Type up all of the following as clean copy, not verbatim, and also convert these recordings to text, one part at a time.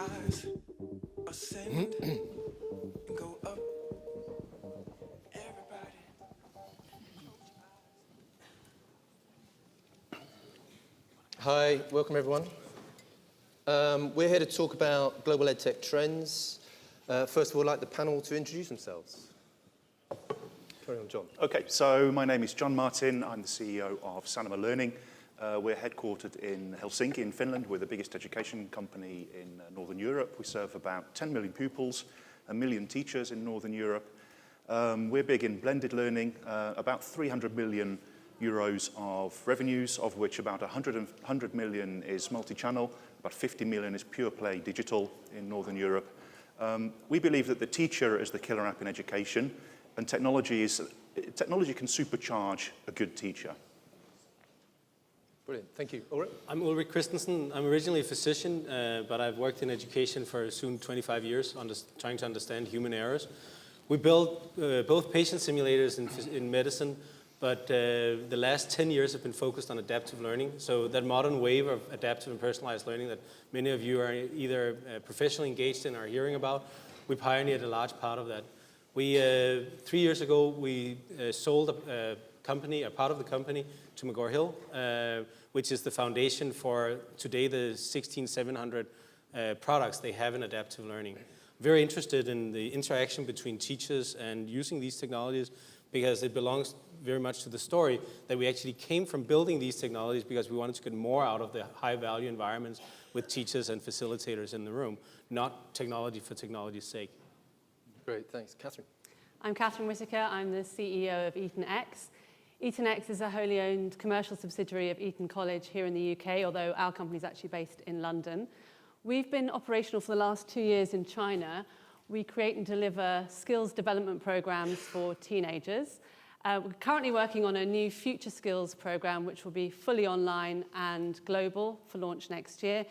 rise, ascend, and go up. Everybody. Hi, welcome everyone. We're here to talk about global EdTech trends. First of all, I'd like the panel to introduce themselves. Carry on, John. Okay, so my name is John Martin. I'm the CEO of Sanoma Learning. We're headquartered in Helsinki in Finland. We're the biggest education company in Northern Europe. We serve about 10 million pupils, 1 million teachers in Northern Europe. We're big in blended learning, about 300 million euros of revenues, of which about 100 million is multi-channel, about 50 million is pure play digital in Northern Europe. We believe that the teacher is the killer app in education, and technology can supercharge a good teacher. Brilliant, thank you. Ulrik? I'm Ulrik Christensen. I'm originally a physician, but I've worked in education for soon 25 years, trying to understand human errors. We build both patient simulators in medicine, but the last 10 years have been focused on adaptive learning. So that modern wave of adaptive and personalized learning that many of you are either professionally engaged in or hearing about, we pioneered a large part of that. 3 years ago, we sold a part of the company to McGraw-Hill, which is the foundation for today the 1,700 products they have in adaptive learning. Very interested in the interaction between teachers and using these technologies because it belongs very much to the story that we actually came from building these technologies because we wanted to get more out of the high-value environments with teachers and facilitators in the room, not technology for technology's sake. Great, thanks. Katherine? I'm Katherine Whittaker. I'm the CEO of EtonX. EtonX is a wholly owned commercial subsidiary of Eton College here in the UK, although our company is actually based in London. We've been operational for the last 2 years in China. We create and deliver skills development programs for teenagers. We're currently working on a new future skills program, which will be fully online and global for launch next year.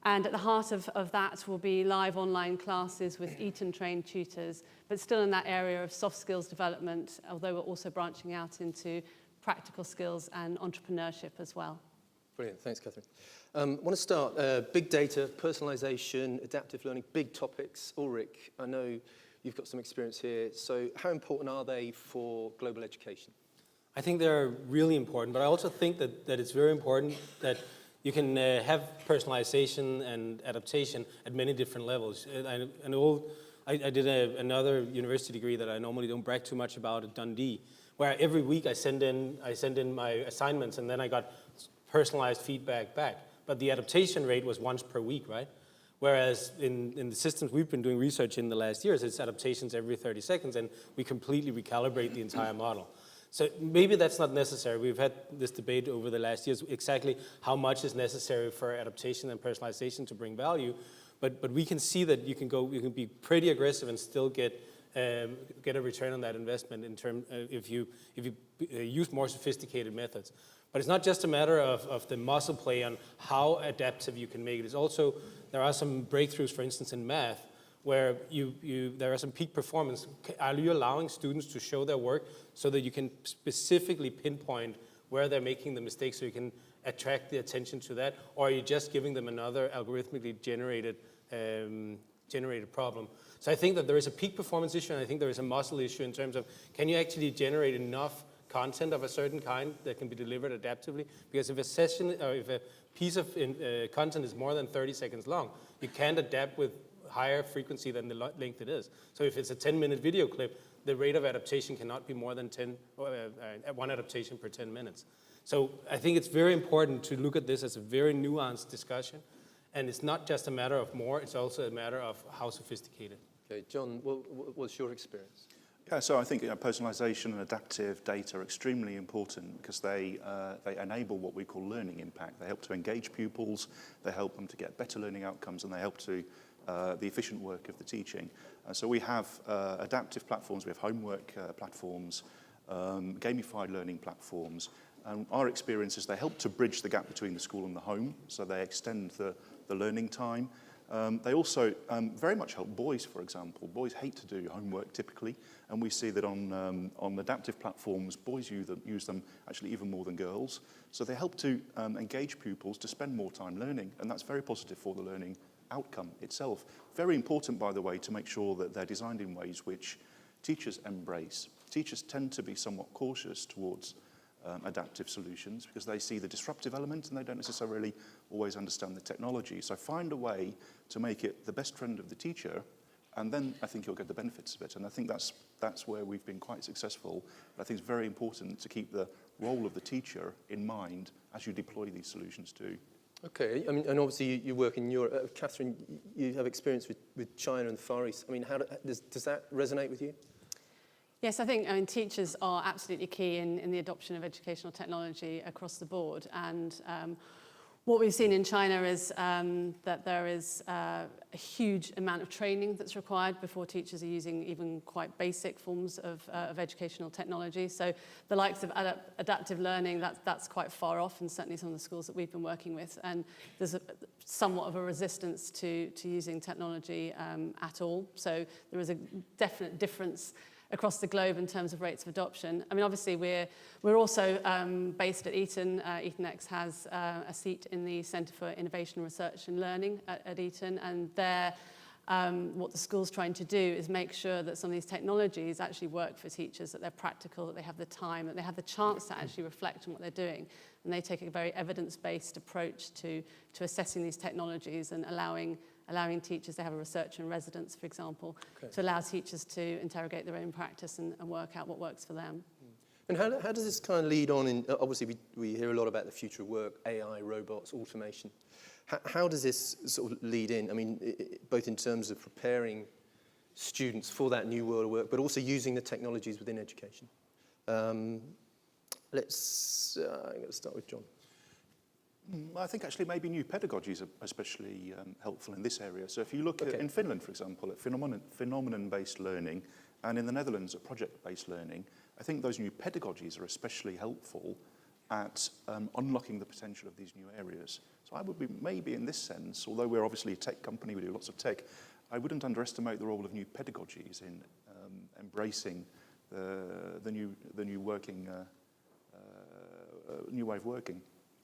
And at the heart of that will be live online classes with Eton-trained tutors, but still in that area of soft skills development, although we're also branching out into practical skills and entrepreneurship as well. Brilliant, thanks, Katherine. I want to start, big data, personalization, adaptive learning, big topics. Ulrik, I know you've got some experience here, so how important are they for global education? I think they're really important, but I also think that it's very important that you can have personalization and adaptation at many different levels. I did another university degree that I normally don't brag too much about at Dundee, where every week I send in my assignments and then I got personalized feedback back. But the adaptation rate was once per week, right? Whereas in the systems we've been doing research in the last years, it's adaptations every 30 seconds and we completely recalibrate the entire model. So maybe that's not necessary. We've had this debate over the last years, exactly how much is necessary for adaptation and personalization to bring value. But we can see that you can be pretty aggressive and still get a return on that investment if you use more sophisticated methods. But it's not just a matter of the muscle play on how adaptive you can make it. It's also, there are some breakthroughs, for instance, in math, where there are some peak performance. Are you allowing students to show their work so that you can specifically pinpoint where they're making the mistakes so you can attract the attention to that? Or are you just giving them another algorithmically generated problem? So I think that there is a peak performance issue, and I think there is a muscle issue in terms of, can you actually generate enough content of a certain kind that can be delivered adaptively? Because if a session, or if a piece of content is more than 30 seconds long, you can't adapt with higher frequency than the length it is. So if it's a 10-minute video clip, the rate of adaptation cannot be more than 1 adaptation per 10 minutes. So I think it's very important to look at this as a very nuanced discussion. And it's not just a matter of more, it's also a matter of how sophisticated. Okay, John, what's your experience? Yeah, so I think personalization and adaptive data are extremely important because they enable what we call learning impact. They help to engage pupils, they help them to get better learning outcomes, and they help to the efficient work of the teaching. So we have adaptive platforms, we have homework platforms, gamified learning platforms, and our experience is they help to bridge the gap between the school and the home, so they extend the learning time. They also very much help boys, for example. Boys hate to do homework typically, and we see that on adaptive platforms, boys use them actually even more than girls. So they help to engage pupils to spend more time learning, and that's very positive for the learning outcome itself. Very important, by the way, to make sure that they're designed in ways which teachers embrace. Teachers tend to be somewhat cautious towards adaptive solutions because they see the disruptive element and they don't necessarily always understand the technology. So find a way to make it the best friend of the teacher, and then I think you'll get the benefits of it. And I think that's where we've been quite successful. But I think it's very important to keep the role of the teacher in mind as you deploy these solutions too. Okay, I mean, and obviously you work in Europe. Katherine, you have experience with China and the Far East. I mean, does that resonate with you? Yes, I think teachers are absolutely key in the adoption of educational technology across the board. And what we've seen in China is that there is a huge amount of training that's required before teachers are using even quite basic forms of educational technology. So the likes of adaptive learning, that's quite far off, and certainly some of the schools that we've been working with. And there's somewhat of a resistance to using technology at all. So there is a definite difference across the globe in terms of rates of adoption. I mean, obviously, we're also based at Eton. EtonX has a seat in the Centre for Innovation, Research and Learning at Eton, and there, what the school's trying to do is make sure that some of these technologies actually work for teachers, that they're practical, that they have the time, that they have the chance to actually reflect on what they're doing. And they take a very evidence-based approach to assessing these technologies and allowing teachers to have a research in residence, for example, to allow teachers to interrogate their own practice and work out what works for them. And how does this kind of lead on in, obviously we hear a lot about the future of work, AI, robots, automation. How does this sort of lead in? I mean, both in terms of preparing students for that new world of work, but also using the technologies within education. I'm going to start with John. I think actually maybe new pedagogies are especially helpful in this area. So if you look at, in Finland, for example, at phenomenon-based learning, and in the Netherlands at project-based learning, I think those new pedagogies are especially helpful at unlocking the potential of these new areas. So I would be maybe in this sense, although we're obviously a tech company, we do lots of tech, I wouldn't underestimate the role of new pedagogies in embracing the new working, new way of working.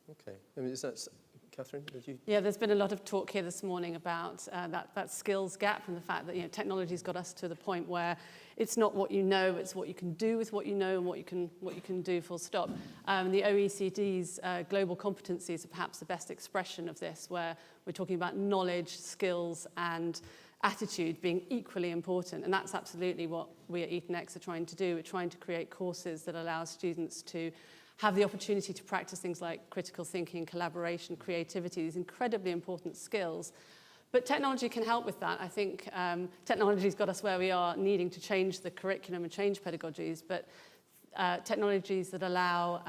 Okay. I mean, is that, Katherine, did you? Yeah, there's been a lot of talk here this morning about that skills gap and the fact that technology's got us to the point where it's not what you know, it's what you can do with what you know and what you can do, full stop. The OECD's global competencies are perhaps the best expression of this, where we're talking about knowledge, skills, and attitude being equally important. And that's absolutely what we at EtonX are trying to do. We're trying to create courses that allow students to have the opportunity to practice things like critical thinking, collaboration, creativity, these incredibly important skills. But technology can help with that. I think technology's got us where we are, needing to change the curriculum and change pedagogies, but technologies that allow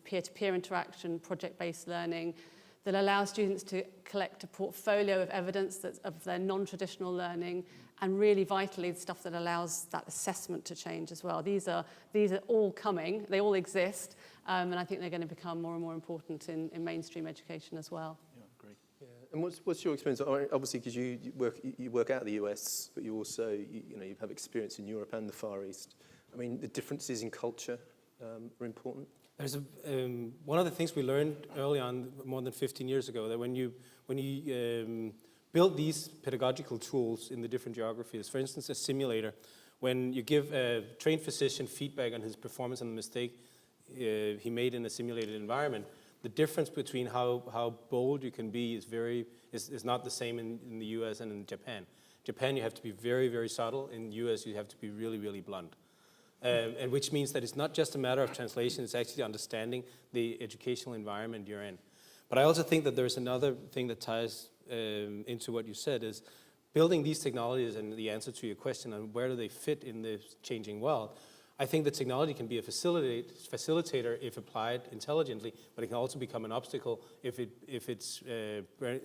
peer-to-peer interaction, project-based learning, that allow students to collect a portfolio of evidence of their non-traditional learning, and really vitally the stuff that allows that assessment to change as well. These are all coming, they all exist, and I think they're going to become more and more important in mainstream education as well. Yeah, great. Yeah. And what's your experience? Obviously, because you work out of the US, but you also you have experience in Europe and the Far East. I mean, the differences in culture are important. There's one of the things we learned early on, more than 15 years ago, that when you build these pedagogical tools in the different geographies, for instance, a simulator, when you give a trained physician feedback on his performance and the mistake he made in a simulated environment, the difference between how bold you can be is not the same in the US and in Japan. Japan, you have to be very, very subtle. In the US, you have to be really, really blunt. And which means that it's not just a matter of translation, it's actually understanding the educational environment you're in. But I also think that there's another thing that ties into what you said, is building these technologies, and the answer to your question on where do they fit in the changing world. I think that technology can be a facilitator if applied intelligently, but it can also become an obstacle if it's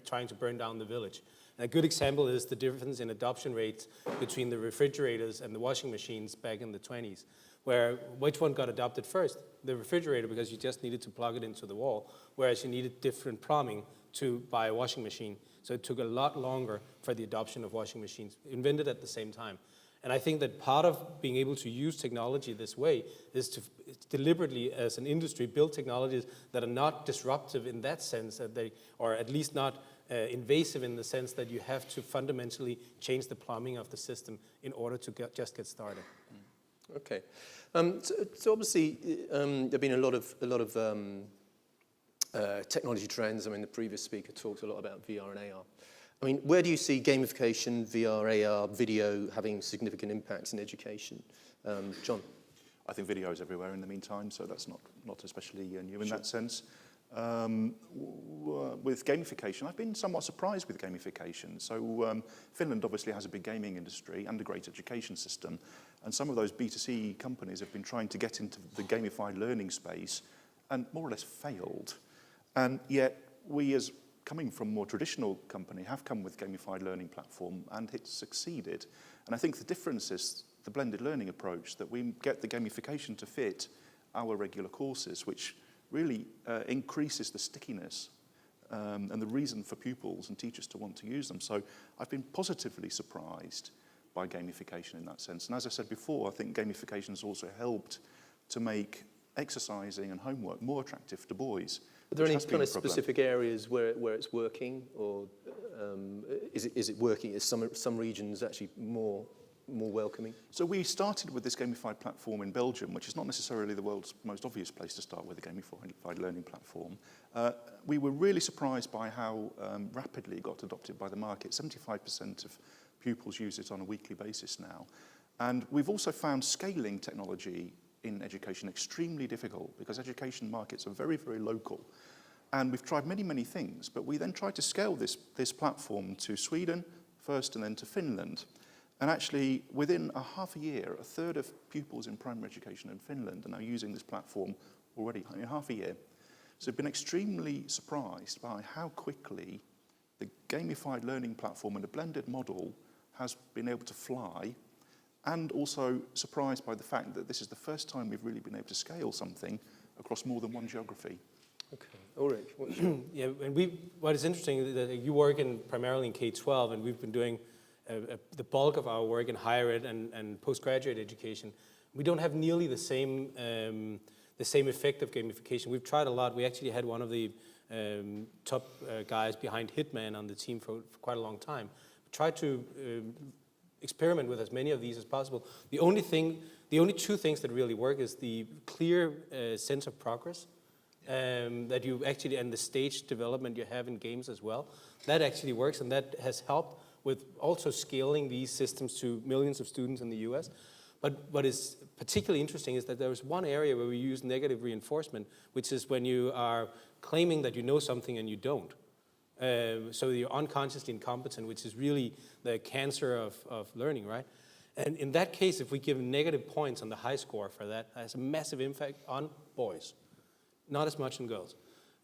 trying to burn down the village. And a good example is the difference in adoption rates between the refrigerators and the washing machines back in the 20s, where which one got adopted first? The refrigerator, because you just needed to plug it into the wall, whereas you needed different plumbing to buy a washing machine. So it took a lot longer for the adoption of washing machines, invented at the same time. And I think that part of being able to use technology this way is to deliberately, as an industry, build technologies that are not disruptive in that sense, that they, or at least not invasive in the sense that you have to fundamentally change the plumbing of the system in order to just get started. Okay, so obviously there have been a lot of technology trends. I mean, the previous speaker talked a lot about VR and AR. I mean, where do you see gamification, VR, AR, video having significant impacts in education? John? I think video is everywhere in the meantime, so that's not especially new in that sense. With gamification, I've been somewhat surprised with gamification. So Finland obviously has a big gaming industry and a great education system, and some of those B2C companies have been trying to get into the gamified learning space and more or less failed. And yet we, as coming from a more traditional company, have come with gamified learning platform and it's succeeded. And I think the difference is the blended learning approach, that we get the gamification to fit our regular courses, which really increases the stickiness and the reason for pupils and teachers to want to use them. So I've been positively surprised by gamification in that sense. And as I said before, I think gamification has also helped to make exercising and homework more attractive to boys. Are there any kind of specific areas where it's working, or is it working? Is some regions actually more welcoming? So we started with this gamified platform in Belgium, which is not necessarily the world's most obvious place to start with a gamified learning platform. We were really surprised by how rapidly it got adopted by the market. 75% of pupils use it on a weekly basis now. And we've also found scaling technology in education extremely difficult, because education markets are very, very local. And we've tried many, many things, but we then tried to scale this platform to Sweden first and then to Finland. And actually, within half a year, a third of pupils in primary education in Finland are now using this platform already in half a year. So I've been extremely surprised by how quickly the gamified learning platform and the blended model has been able to fly, and also surprised by the fact that this is the first time we've really been able to scale something across more than one geography. Okay, Ulrik, what's your... Yeah, and what is interesting is that you work primarily in K-12, and we've been doing the bulk of our work in higher ed and postgraduate education. We don't have nearly the same effect of gamification. We've tried a lot. We actually had one of the top guys behind Hitman on the team for quite a long time. We tried to experiment with as many of these as possible. The only two things that really work is the clear sense of progress that you actually, and the stage development you have in games as well. That actually works, and that has helped with also scaling these systems to millions of students in the US. But what is particularly interesting is that there is one area where we use negative reinforcement, which is when you are claiming that you know something and you don't. So you're unconsciously incompetent, which is really the cancer of learning, right? And in that case, if we give negative points on the high score for that, it has a massive impact on boys, not as much on girls.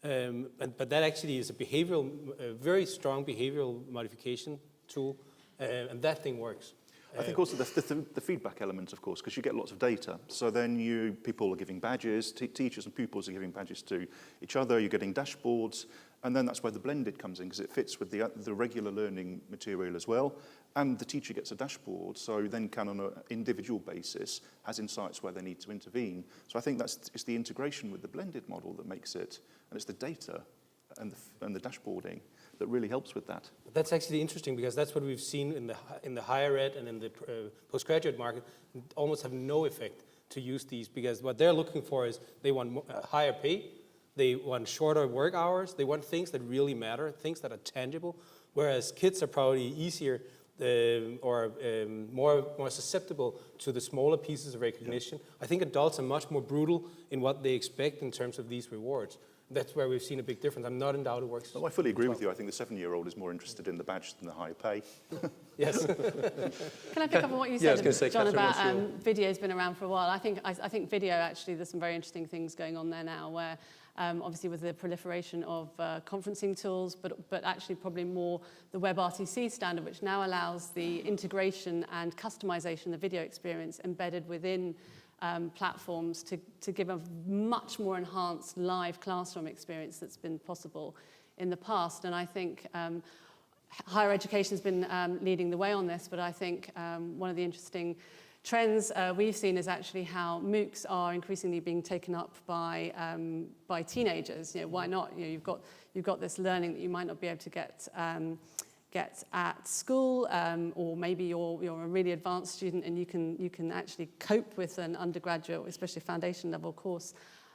But that actually is a very strong behavioral modification tool, and that thing works. I think also the feedback element, of course, because you get lots of data. So then people are giving badges, teachers and pupils are giving badges to each other, you're getting dashboards, and then that's where the blended comes in, because it fits with the regular learning material as well. And the teacher gets a dashboard, so then can, on an individual basis, has insights where they need to intervene. So I think it's the integration with the blended model that makes it, and it's the data and the dashboarding that really helps with that. That's actually interesting, because that's what we've seen in the higher ed and in the postgraduate market. Almost have no effect to use these, because what they're looking for is they want higher pay, they want shorter work hours, they want things that really matter, things that are tangible, whereas kids are probably easier or more susceptible to the smaller pieces of recognition. Yeah. I think adults are much more brutal in what they expect in terms of these rewards. That's where we've seen a big difference. I'm not in doubt it works. Well, I fully agree with you. I think the 7-year-old is more interested in the badge than the higher pay. Yes. Can I pick up on what you said, John, about video's been around for a while? I think video, actually, there's some very interesting things going on there now, where obviously with the proliferation of conferencing tools, but actually probably more the WebRTC standard, which now allows the integration and customization of the video experience embedded within platforms to give a much more enhanced live classroom experience that's been possible in the past. And I think higher education has been leading the way on this, but I think one of the interesting Trends we've seen is actually how MOOCs are increasingly being taken up by teenagers. Why not? You've got this learning that you might not be able to get at school, or maybe you're a really advanced student and you can actually cope with an undergraduate, especially foundation level course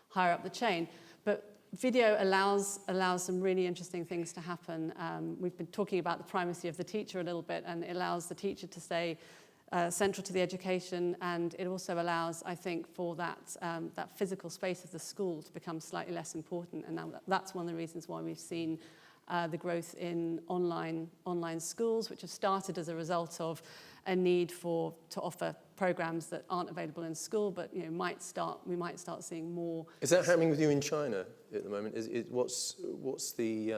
higher up the chain. But video allows some really interesting things to happen. We've been talking about the primacy of the teacher a little bit, and it allows the teacher to stay central to the education, and it also allows, I think, for that physical space of the school to become slightly less important. And now that's one of the reasons why we've seen the growth in online schools, which have started as a result of a need to offer programs that aren't available in school, but we might start seeing more. Is that happening with you in China at the moment? What's the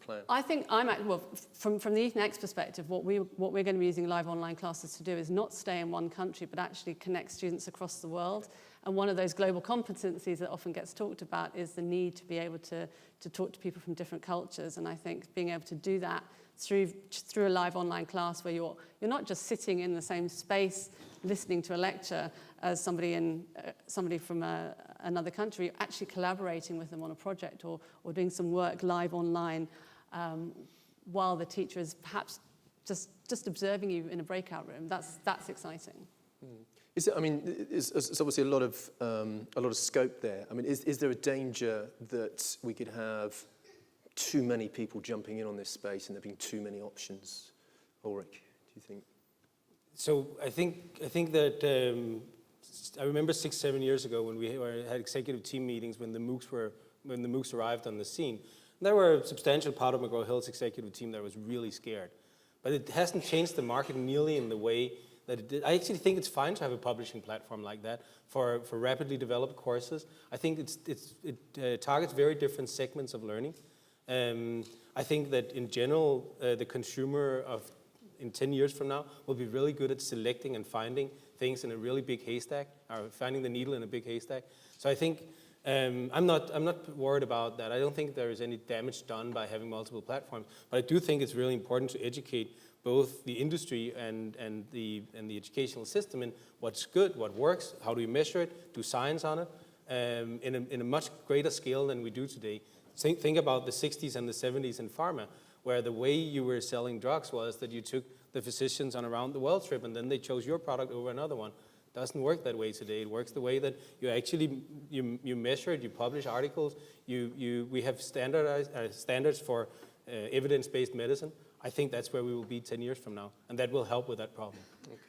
plan? I think from the EtonX perspective, what we're going to be using live online classes to do is not stay in one country, but actually connect students across the world. And one of those global competencies that often gets talked about is the need to be able to talk to people from different cultures. And I think being able to do that through a live online class where you're not just sitting in the same space listening to a lecture as somebody from another country, you're actually collaborating with them on a project or doing some work live online while the teacher is perhaps just observing you in a breakout room. That's exciting. There's obviously a lot of scope there. I mean, is there a danger that we could have too many people jumping in on this space and there being too many options? Ulrik, do you think? So I think that I remember 6-7 years ago when we had executive team meetings when the MOOCs arrived on the scene. There were a substantial part of McGraw-Hill's executive team that was really scared, but it hasn't changed the market nearly in the way that it did. I actually think it's fine to have a publishing platform like that for rapidly developed courses. I think it targets very different segments of learning. I think that in general, the consumer in 10 years from now will be really good at selecting and finding things in a really big haystack, or finding the needle in a big haystack. So I think I'm not worried about that. I don't think there is any damage done by having multiple platforms, but I do think it's really important to educate both the industry and the educational system in what's good, what works, how do we measure it, do science on it, in a much greater scale than we do today. Think about the 60s and the 70s in pharma, where the way you were selling drugs was that you took the physicians on a round the world trip and then they chose your product over another one. It doesn't work that way today. It works the way that you actually you measure it, you publish articles, we have standards for evidence-based medicine. I think that's where we will be 10 years from now, and that will help with that problem.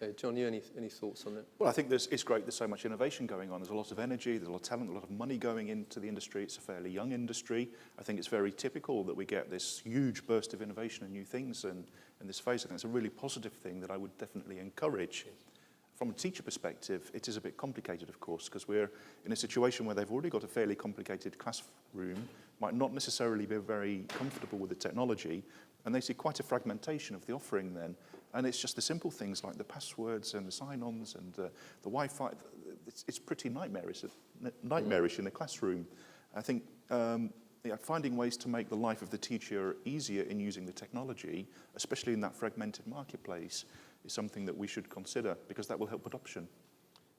Okay, John, you any thoughts on that? Well, I think it's great there's so much innovation going on. There's a lot of energy, there's a lot of talent, a lot of money going into the industry. It's a fairly young industry. I think it's very typical that we get this huge burst of innovation and new things in this phase. I think it's a really positive thing that I would definitely encourage. From a teacher perspective, it is a bit complicated, of course, because we're in a situation where they've already got a fairly complicated classroom, might not necessarily be very comfortable with the technology, and they see quite a fragmentation of the offering then. And it's just the simple things like the passwords and the sign-ons and the Wi-Fi. It's pretty nightmarish in the classroom. I think finding ways to make the life of the teacher easier in using the technology, especially in that fragmented marketplace, is something that we should consider, because that will help adoption.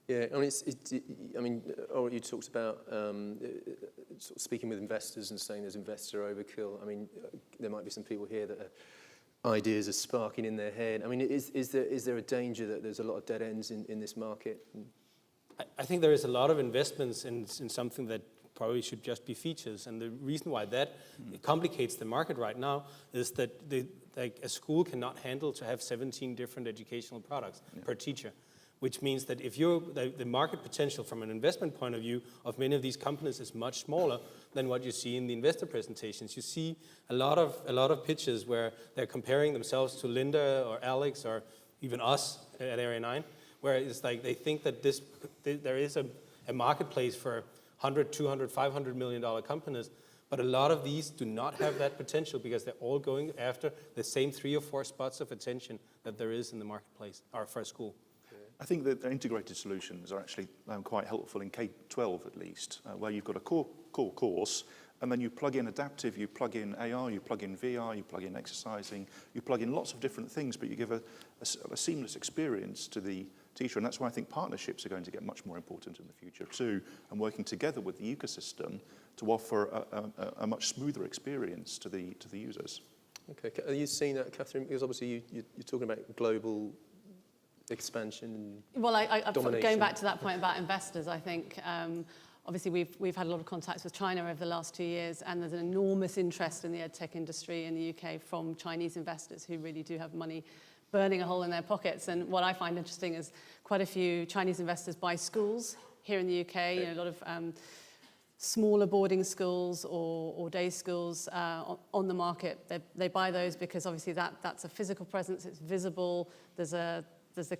Yeah, you talked about sort of speaking with investors and saying there's investor overkill. I mean, there might be some people here that ideas are sparking in their head. I mean, is there a danger that there's a lot of dead ends in this market? I think there is a lot of investments in something that probably should just be features. And the reason why that complicates the market right now is that a school cannot handle to have 17 different educational products per teacher, which means that if the market potential from an investment point of view of many of these companies is much smaller than what you see in the investor presentations. You see a lot of pitches where they're comparing themselves to Linda or Alex or even us at Area 9, where it's like they think that there is a marketplace for 100, 200, 500 million dollar companies, but a lot of these do not have that potential because they're all going after the same 3 or 4 spots of attention that there is in the marketplace or for a school. I think that the integrated solutions are actually quite helpful in K-12 at least, where you've got a core course, and then you plug in adaptive, you plug in AR, you plug in VR, you plug in exercising, you plug in lots of different things, but you give a seamless experience to the teacher. And that's why I think partnerships are going to get much more important in the future too, and working together with the ecosystem to offer a much smoother experience to the users. Okay, are you seeing that, Katherine? Because obviously you're talking about global expansion and Well, domination. going back to that point about investors, I think obviously we've had a lot of contacts with China over the last 2 years, and there's an enormous interest in the EdTech industry in the UK from Chinese investors who really do have money burning a hole in their pockets. And what I find interesting is quite a few Chinese investors buy schools here in the UK, you know, a lot of smaller boarding schools or day schools on the market. They buy those because obviously that's a physical presence, it's visible, there's a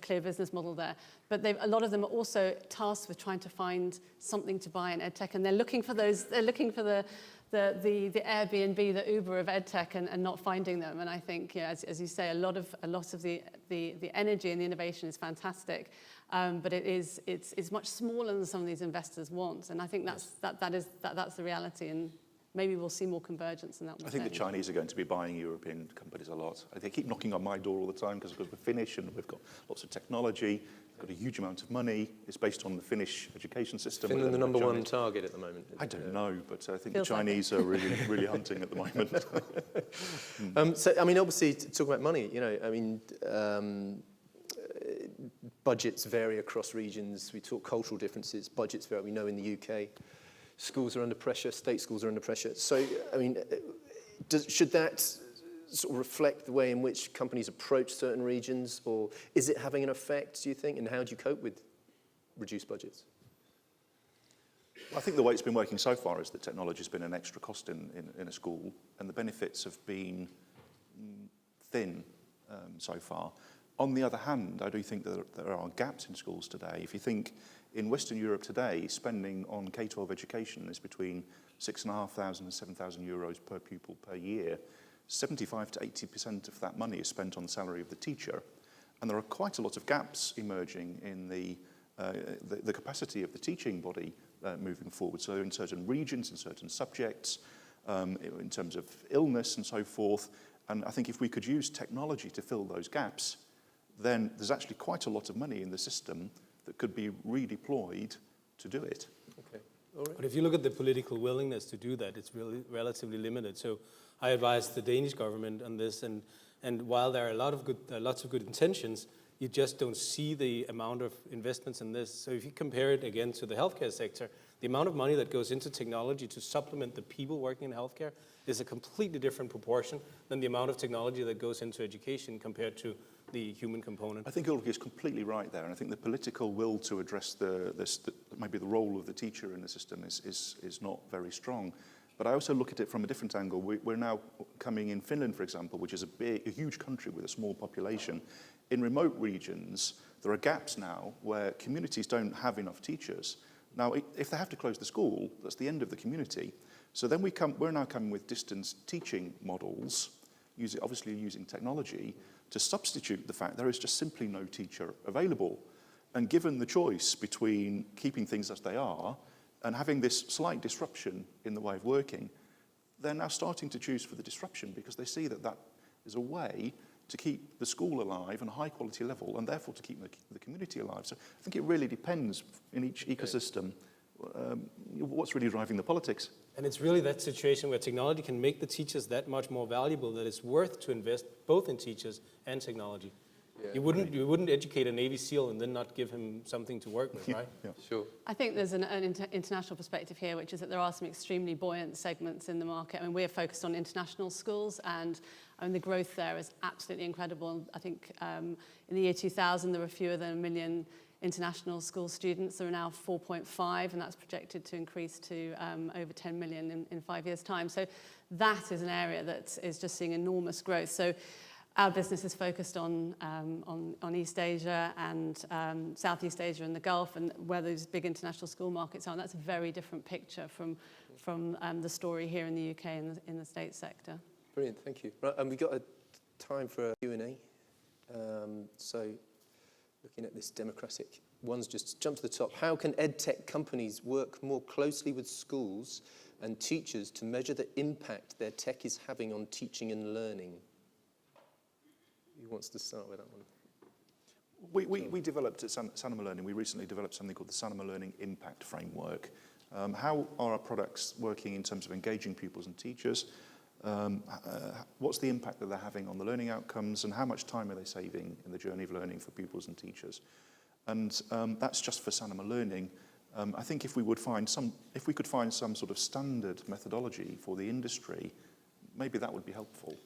clear business model there. But a lot of them are also tasked with trying to find something to buy in EdTech, and they're looking for those, they're looking for the Airbnb, the Uber of EdTech, and not finding them. And I think, yeah, as you say, a lot of the energy and the innovation is fantastic, but it's much smaller than some of these investors want. And I think that's the reality, and maybe we'll see more convergence in that. I think the Chinese are going to be buying European companies a lot. They keep knocking on my door all the time because we're Finnish and we've got lots of technology, we've got a huge amount of money. It's based on the Finnish education system. Finland the number one target at the moment? I don't know, but I think Feels the Chinese are really hunting at the moment. So, I mean, obviously, talking about money, you know, I mean, budgets vary across regions. We talk cultural differences, budgets vary. We know in the UK, schools are under pressure, state schools are under pressure. So, I mean, should that sort of reflect the way in which companies approach certain regions, or is it having an effect, do you think, and how do you cope with reduced budgets? I think the way it's been working so far is that technology has been an extra cost in a school, and the benefits have been thin so far. On the other hand, I do think that there are gaps in schools today. If you think in Western Europe today, spending on K-12 education is between 6,500 and 7,000 euros per pupil per year. 75 to 80% of that money is spent on the salary of the teacher. And there are quite a lot of gaps emerging in the capacity of the teaching body moving forward. So in certain regions, in certain subjects, in terms of illness and so forth. And I think if we could use technology to fill those gaps, then there's actually quite a lot of money in the system that could be redeployed to do it. Okay. All right. But if you look at the political willingness to do that, it's really relatively limited. So I advise the Danish government on this, and while there are lots of good intentions, you just don't see the amount of investments in this. So if you compare it again to the healthcare sector, the amount of money that goes into technology to supplement the people working in healthcare is a completely different proportion than the amount of technology that goes into education compared to the human component. I think Ulrik is completely right there, and I think the political will to address maybe the role of the teacher in the system is not very strong. But I also look at it from a different angle. We're now coming in Finland, for example, which is a huge country with a small population. In remote regions, there are gaps now where communities don't have enough teachers. Now, if they have to close the school, that's the end of the community. So then we're now coming with distance teaching models, obviously using technology, to substitute the fact there is just simply no teacher available. And given the choice between keeping things as they are and having this slight disruption in the way of working, they're now starting to choose for the disruption because they see that that is a way to keep the school alive on a high quality level and therefore to keep the community alive. So I think it really depends in each ecosystem what's really driving the politics. And it's really that situation where technology can make the teachers that much more valuable that it's worth to invest both in teachers and technology. Yeah, you wouldn't educate a Navy SEAL and then not give him something to work with, right? Yeah. Sure. I think there's an international perspective here, which is that there are some extremely buoyant segments in the market. I mean, we're focused on international schools, and the growth there is absolutely incredible. And I think in the year 2000, there were fewer than 1 million international school students. There are now 4.5, and that's projected to increase to over 10 million in 5 years' time. So that is an area that is just seeing enormous growth. So our business is focused on East Asia and Southeast Asia and the Gulf, and where those big international school markets are. And that's a very different picture from the story here in the UK and in the state sector. Brilliant, thank you. Right, and we've got time for a Q&A. So looking at this democratic ones, just jump to the top. How can EdTech companies work more closely with schools and teachers to measure the impact their tech is having on teaching and learning? Who wants to start with that one? We developed at Sanoma Learning, we recently developed something called the Sanoma Learning Impact Framework. How are our products working in terms of engaging pupils and teachers? What's the impact that they're having on the learning outcomes, and how much time are they saving in the journey of learning for pupils and teachers? And that's just for Sanoma Learning. I think if we could find some sort of standard methodology for the industry, maybe that would be helpful.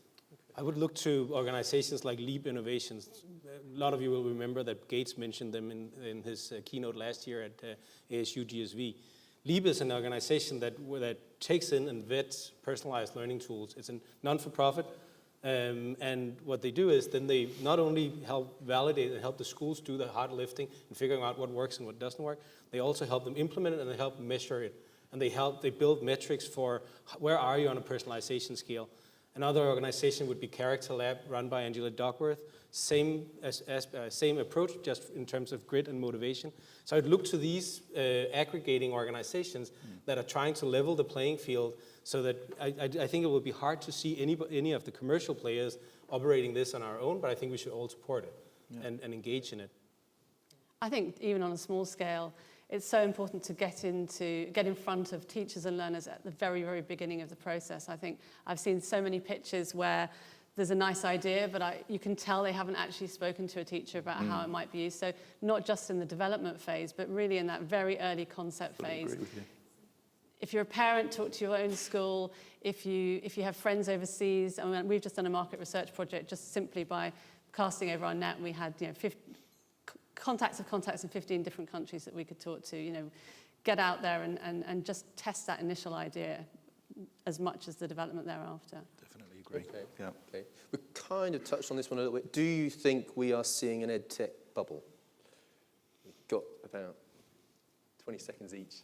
I would look to organizations like Leap Innovations. A lot of you will remember that Gates mentioned them in his keynote last year at ASU GSV. Leap is an organization that takes in and vets personalized learning tools. It's a non-for-profit, and what they do is then they not only help validate and help the schools do the hard lifting and figuring out what works and what doesn't work, they also help them implement it and they help measure it. And they build metrics for where are you on a personalization scale. Another organization would be Character Lab, run by Angela Duckworth. Same approach, just in terms of grit and motivation. So I'd look to these aggregating organizations that are trying to level the playing field, so that I think it will be hard to see any of the commercial players operating this on our own, but I think we should all support it and engage in it. I think even on a small scale, it's so important to get in front of teachers and learners at the very, very beginning of the process. I think I've seen so many pitches where there's a nice idea, but you can tell they haven't actually spoken to a teacher about how it might be used. So not just in the development phase, but really in that very early concept phase. Agree with you. If you're a parent, talk to your own school. If you have friends overseas, I mean, we've just done a market research project just simply by casting over our net. We had contacts in 15 different countries that we could talk to. Get out there and just test that initial idea as much as the development thereafter. Definitely agree. Okay. Yeah. Okay. We kind of touched on this one a little bit. Do you think we are seeing an EdTech bubble? We've got about 20 seconds each.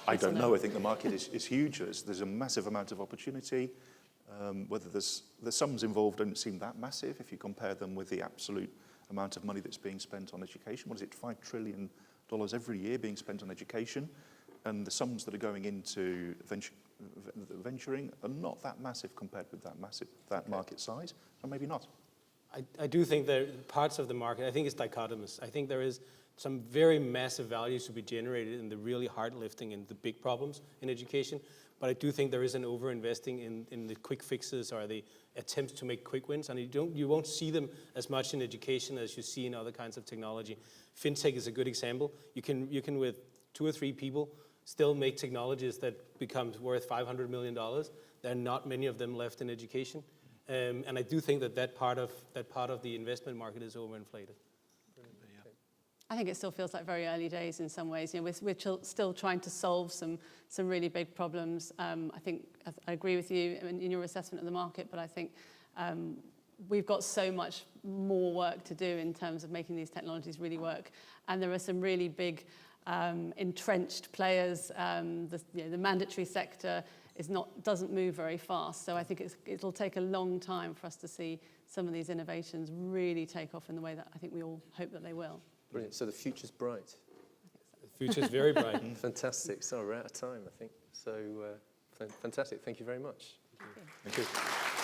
I don't know. I think the market is huge. There's a massive amount of opportunity. Whether the sums involved don't seem that massive if you compare them with the absolute amount of money that's being spent on education. What is it, $5 trillion every year being spent on education? And the sums that are going into venturing are not that massive compared with that market size, or maybe not. I do think there are parts of the market, I think it's dichotomous. I think there is some very massive values to be generated in the really hard lifting and the big problems in education. But I do think there is an over-investing in the quick fixes or the attempts to make quick wins. And you won't see them as much in education as you see in other kinds of technology. FinTech is a good example. You can with 2 or 3 people still make technologies that becomes worth $500 million. There are not many of them left in education. And I do think that part of the investment market is overinflated. I think it still feels like very early days in some ways. We're still trying to solve some really big problems. I think I agree with you in your assessment of the market, but I think we've got so much more work to do in terms of making these technologies really work. And there are some really big entrenched players. The mandatory sector doesn't move very fast. So I think it'll take a long time for us to see some of these innovations really take off in the way that I think we all hope that they will. Brilliant. So the future's bright. The future's very bright. Fantastic. So we're out of time, I think. So fantastic. Thank you very much. Thank you. Thank you.